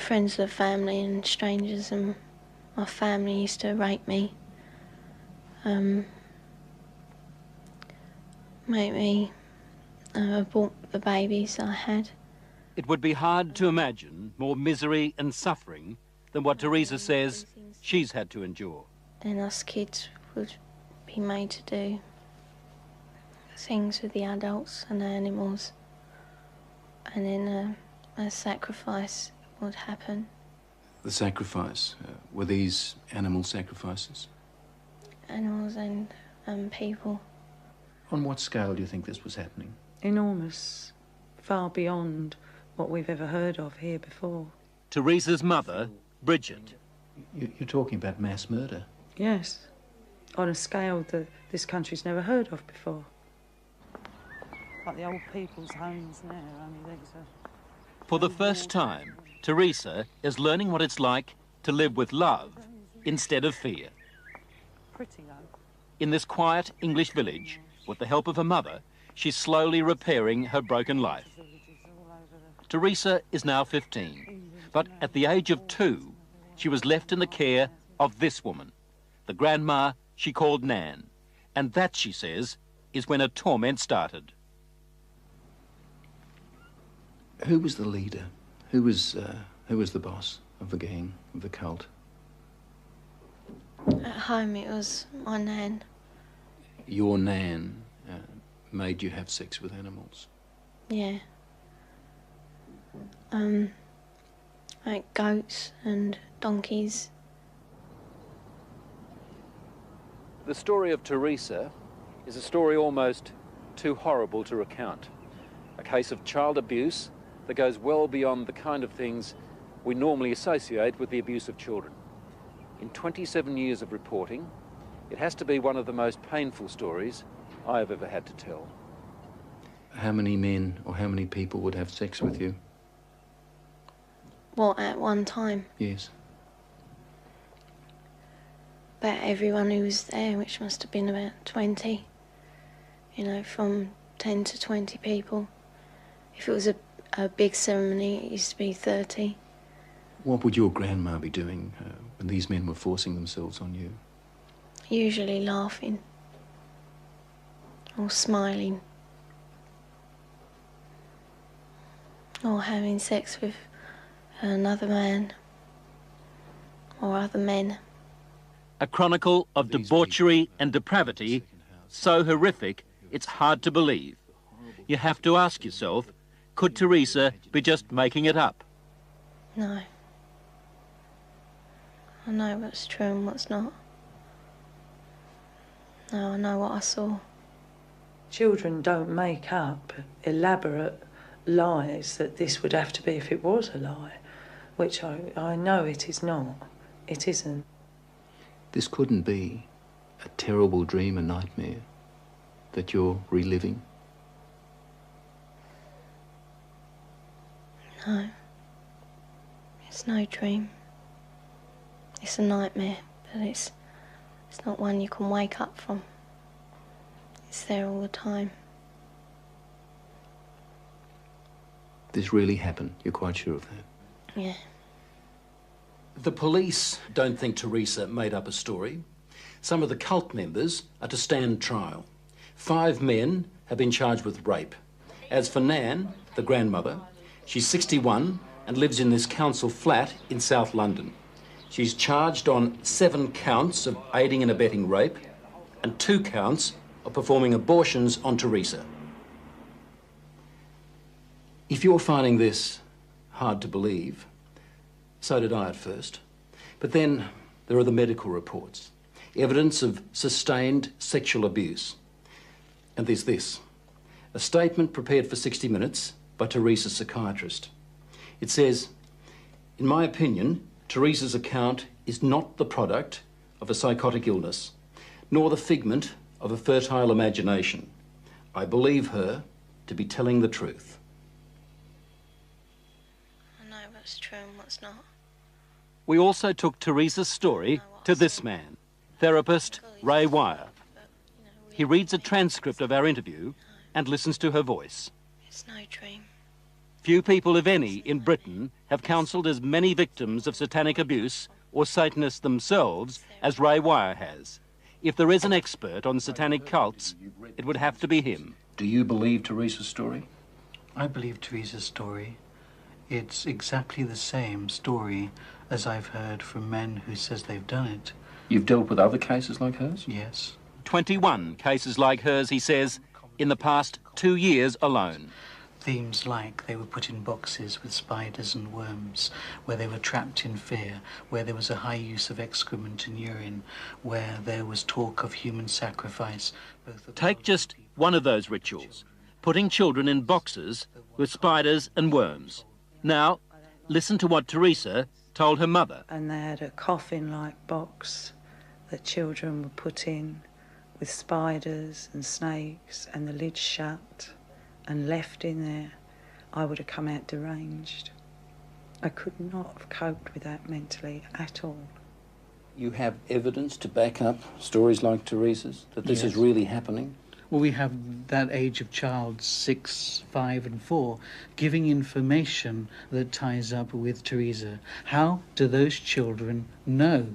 friends of the family and strangers, and my family used to rape me, make me abort the babies I had. It would be hard to imagine more misery and suffering than what Teresa says she's had to endure. And us kids would be made to do things with the adults and the animals, and then a sacrifice would happen. The sacrifice, were these animal sacrifices? Animals and people. On what scale do you think this was happening? Enormous, far beyond what we've ever heard of here before. Teresa's mother, Bridget. You're talking about mass murder? Yes, on a scale that this country's never heard of before. Like the old people's homes now, only these are... For the first time, Teresa is learning what it's like to live with love instead of fear. Pretty though. In this quiet English village, with the help of her mother, she's slowly repairing her broken life. Teresa is now 15, but at the age of 2, she was left in the care of this woman, the grandma she called Nan. And that, she says, is when her torment started. Who was the leader? Who was the boss of the gang, of the cult? At home it was my Nan. Your Nan made you have sex with animals? Yeah. Like goats and donkeys. The story of Teresa is a story almost too horrible to recount. A case of child abuse that goes well beyond the kind of things we normally associate with the abuse of children. In 27 years of reporting, it has to be one of the most painful stories I have ever had to tell. How many men or how many people would have sex with you? What, at one time? Yes. About everyone who was there, which must have been about 20. You know, from 10 to 20 people. If it was a big ceremony, it used to be 30. What would your grandma be doing when these men were forcing themselves on you? Usually laughing. Or smiling. Or having sex with another man. Or other men. A chronicle of debauchery and depravity so horrific it's hard to believe. You have to ask yourself, could Teresa be just making it up? No. I know what's true and what's not. No, I know what I saw. Children don't make up elaborate lies that this would have to be if it was a lie, which I know it is not. It isn't. This couldn't be a terrible dream, a nightmare that you're reliving? No. It's no dream. It's a nightmare, but it's not one you can wake up from. It's there all the time. This really happened? You're quite sure of that? Yeah. The police don't think Teresa made up a story. Some of the cult members are to stand trial. 5 men have been charged with rape. As for Nan, the grandmother, she's 61 and lives in this council flat in South London. She's charged on 7 counts of aiding and abetting rape and 2 counts of performing abortions on Teresa. If you're finding this hard to believe, so did I at first. But then there are the medical reports, evidence of sustained sexual abuse. And there's this, a statement prepared for 60 Minutes by Teresa's psychiatrist. It says, "In my opinion, Teresa's account is not the product of a psychotic illness, nor the figment of a fertile imagination. I believe her to be telling the truth." I know what's true and what's not. We also took Teresa's story to this man, therapist Ray Wire. He reads a transcript of our interview and listens to her voice. It's no dream. Few people, if any, in Britain have counselled as many victims of satanic abuse or Satanists themselves as Ray Wire has. If there is an expert on satanic cults, it would have to be him. Do you believe Teresa's story? I believe Teresa's story. It's exactly the same story as I've heard from men who says they've done it. You've dealt with other cases like hers? Yes. 21 cases like hers, he says, in the past 2 years alone. Themes like they were put in boxes with spiders and worms, where they were trapped in fear, where there was a high use of excrement and urine, where there was talk of human sacrifice. Take just one of those rituals, putting children in boxes with spiders and worms. Now, listen to what Teresa told her mother. And they had a coffin-like box that children were put in with spiders and snakes and the lid shut and left in there. I would have come out deranged. I could not have coped with that mentally at all. You have evidence to back up stories like Teresa's, that this is really happening? Well, we have that age of child, 6, 5 and 4, giving information that ties up with Teresa. How do those children know?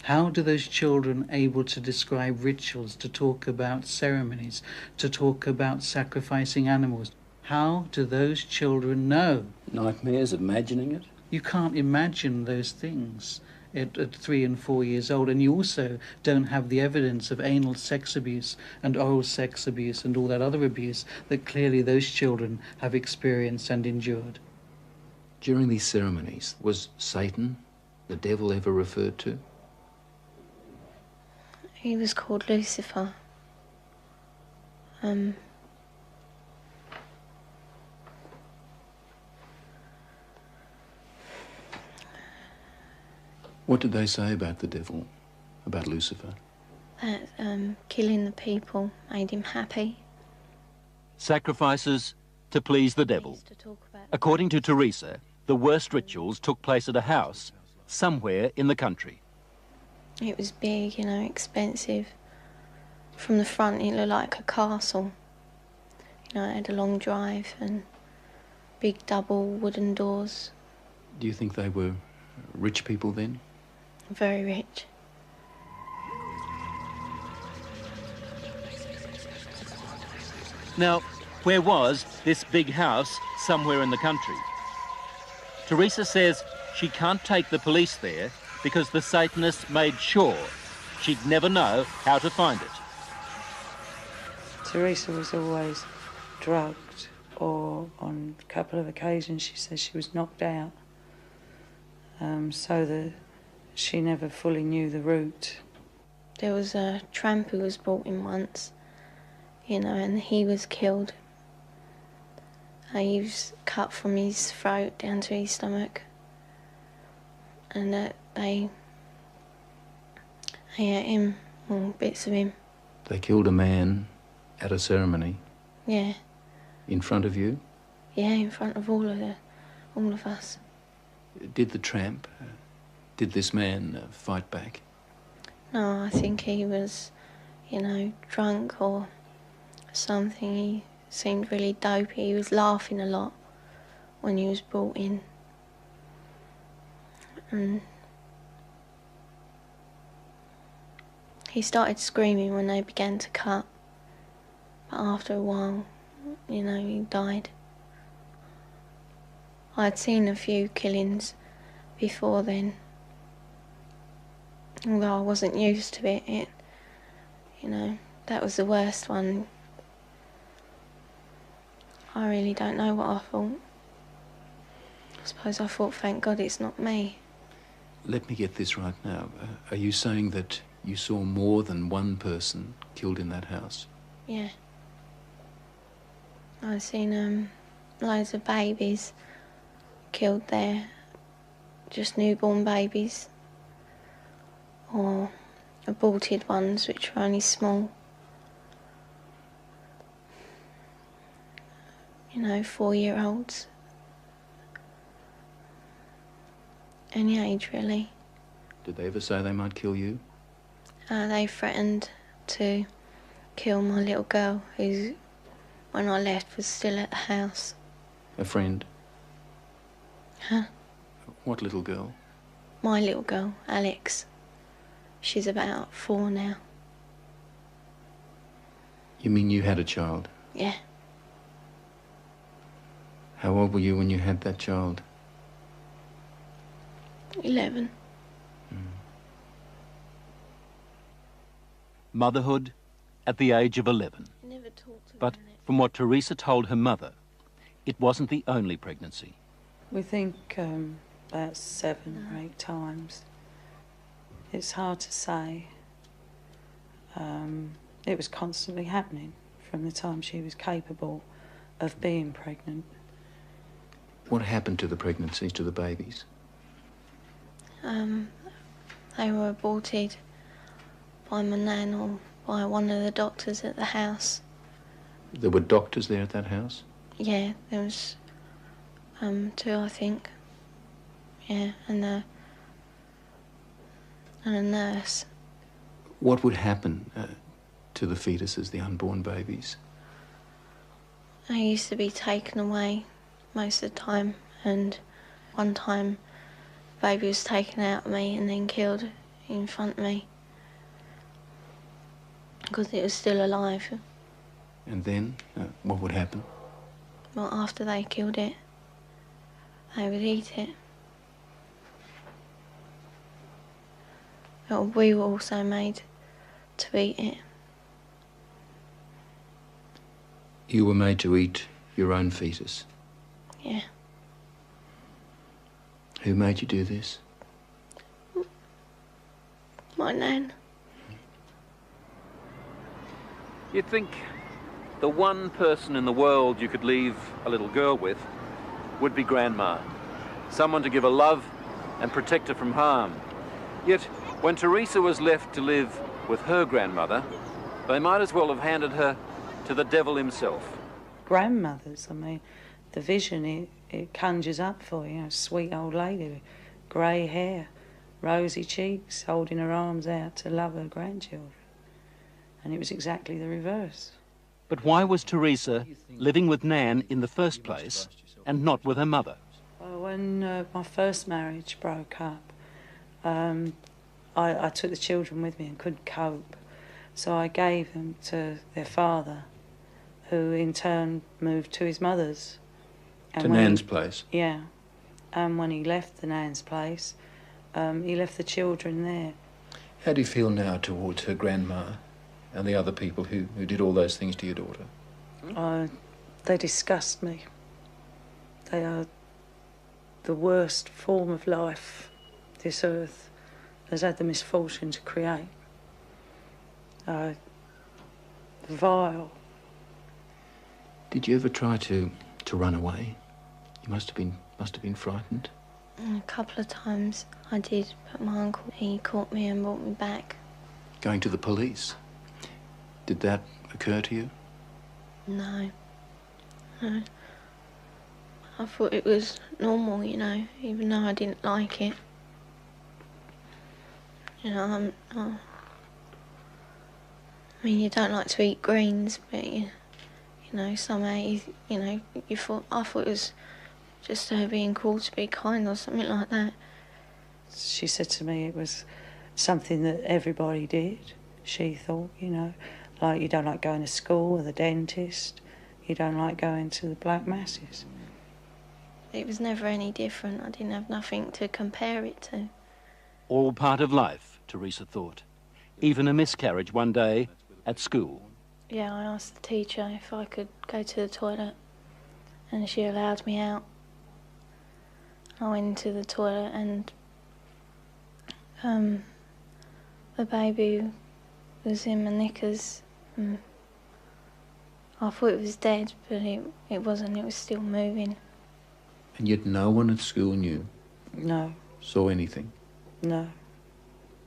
How do those children able to describe rituals, to talk about ceremonies, to talk about sacrificing animals? How do those children know? Nightmares, imagining it? You can't imagine those things at 3 and 4 years old, and you also don't have the evidence of anal sex abuse and oral sex abuse and all that other abuse that clearly those children have experienced and endured. During these ceremonies, was Satan, the devil, ever referred to? He was called Lucifer. What did they say about the devil, about Lucifer? That killing the people made him happy. Sacrifices to please the devil. According to Teresa, the worst rituals took place at a house somewhere in the country. It was big, you know, expensive. From the front it looked like a castle. You know, it had a long drive and big double wooden doors. Do you think they were rich people then? Very rich. Now, where was this big house somewhere in the country? Teresa says she can't take the police there because the Satanists made sure she'd never know how to find it. Teresa was always drugged, or on a couple of occasions she says she was knocked out, so that she never fully knew the route. There was a tramp who was brought in once, you know, and he was killed. He was cut from his throat down to his stomach, and they ate him, or bits of him. They killed a man at a ceremony? Yeah. In front of you? Yeah, in front of all of us. Did the tramp, did this man fight back? No, I think he was, you know, drunk or something. He seemed really dopey. He was laughing a lot when he was brought in. And he started screaming when they began to cut. But after a while, you know, he died. I'd seen a few killings before then. Although I wasn't used to it, you know, that was the worst one. I really don't know what I thought. I suppose I thought, thank God it's not me. Let me get this right now. Are you saying that you saw more than one person killed in that house? Yeah. I've seen loads of babies killed there, just newborn babies, or aborted ones which were only small. You know, 4-year-olds. Any age, really. Did they ever say they might kill you? They threatened to kill my little girl, who, when I left, was still at the house. A friend? Huh? What little girl? My little girl, Alex. She's about 4 now. You mean you had a child? Yeah. How old were you when you had that child? 11. Motherhood at the age of 11. Never talked But about it. from what Teresa told her mother, it wasn't the only pregnancy. We think about 7 or 8 times. It's hard to say. It was constantly happening from the time she was capable of being pregnant. What happened to the pregnancies, to the babies? They were aborted by my nan or by one of the doctors at the house. There were doctors there at that house? Yeah, there was 2, I think. Yeah, and a nurse. What would happen to the fetuses, the unborn babies? I used to be taken away most of the time, and one time the baby was taken out of me and then killed in front of me because it was still alive. And then, what would happen? Well, after they killed it, they would eat it. But we were also made to eat it. You were made to eat your own fetus? Yeah. Who made you do this? My nan. You'd think the one person in the world you could leave a little girl with would be Grandma. Someone to give her love and protect her from harm. Yet, when Teresa was left to live with her grandmother, they might as well have handed her to the devil himself. Grandmothers, I mean, the vision it conjures up for you, a sweet old lady with grey hair, rosy cheeks, holding her arms out to love her grandchildren. And it was exactly the reverse. But why was Teresa living with Nan in the first place and not with her mother? Well, when my first marriage broke up, I took the children with me and couldn't cope. So I gave them to their father, who in turn moved to his mother's. And To Nan's place? Yeah. And when he left the Nan's place, he left the children there. How do you feel now towards her grandma and the other people who did all those things to your daughter? They disgust me. They are the worst form of life this earth has had the misfortune to create. Vile. Did you ever try to run away? You must have been frightened. A couple of times I did, but my uncle, he caught me and brought me back. Going to the police? Did that occur to you? No. No. I thought it was normal, you know, even though I didn't like it. You know, I mean, you don't like to eat greens, but you know, somehow I thought it was just her being called to be kind or something like that. She said to me it was something that everybody did, she thought, you know, like you don't like going to school or the dentist, you don't like going to the black masses. It was never any different. I didn't have nothing to compare it to. All part of life, Teresa thought. Even a miscarriage one day at school. Yeah, I asked the teacher if I could go to the toilet, and she allowed me out. I went into the toilet and the baby was in my knickers. I thought it was dead, but it wasn't. It was still moving. And yet no one at school knew? No. Saw anything? No.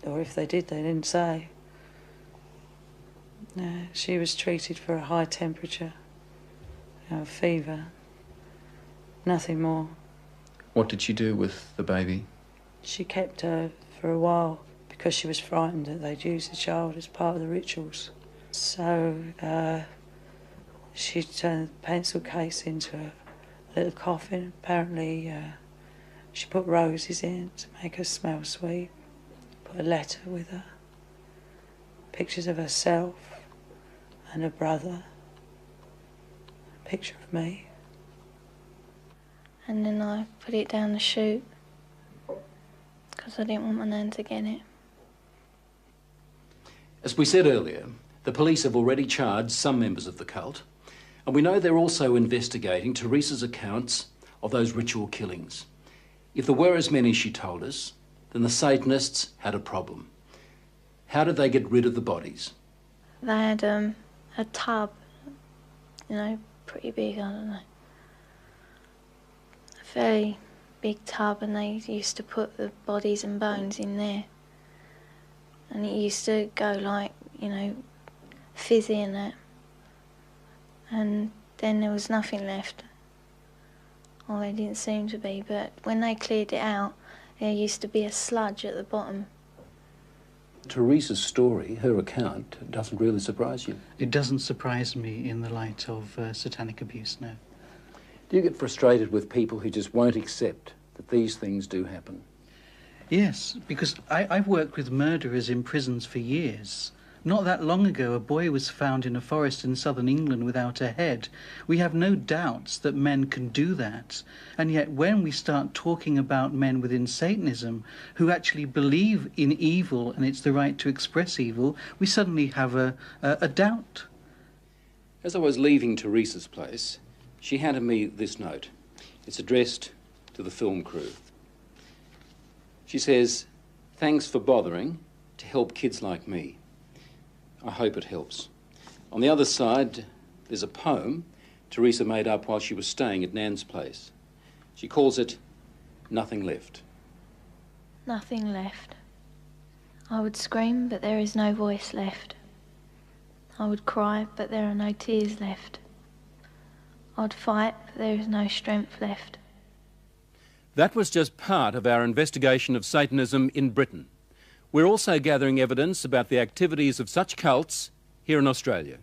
Or if they did, they didn't say. No, she was treated for a high temperature, fever, nothing more. What did she do with the baby? She kept her for a while because she was frightened that they'd use the child as part of the rituals. So she turned the pencil case into little coffin. Apparently she put roses in to make her smell sweet. Put a letter with her. Pictures of herself and her brother. A picture of me. And then I put it down the chute because I didn't want my nan to get it. As we said earlier, the police have already charged some members of the cult, and we know they're also investigating Teresa's accounts of those ritual killings. If there were as many as she told us, then the Satanists had a problem. How did they get rid of the bodies? They had a tub, you know, pretty big, I don't know. A fairly big tub, and they used to put the bodies and bones in there. And it used to go like, you know, fizzy and that. And then there was nothing left. Well, there didn't seem to be, but when they cleared it out, there used to be a sludge at the bottom. Teresa's story, her account, doesn't really surprise you? It doesn't surprise me in the light of satanic abuse, no. Do you get frustrated with people who just won't accept that these things do happen? Yes, because I've worked with murderers in prisons for years. Not that long ago, a boy was found in a forest in southern England without a head. We have no doubts that men can do that. And yet when we start talking about men within Satanism who actually believe in evil and it's the right to express evil, we suddenly have a doubt. As I was leaving Teresa's place, she handed me this note. It's addressed to the film crew. She says, "Thanks for bothering to help kids like me. I hope it helps." On the other side, there's a poem Teresa made up while she was staying at Nan's place. She calls it Nothing Left. Nothing left. I would scream, but there is no voice left. I would cry, but there are no tears left. I'd fight, but there is no strength left. That was just part of our investigation of Satanism in Britain. We're also gathering evidence about the activities of such cults here in Australia.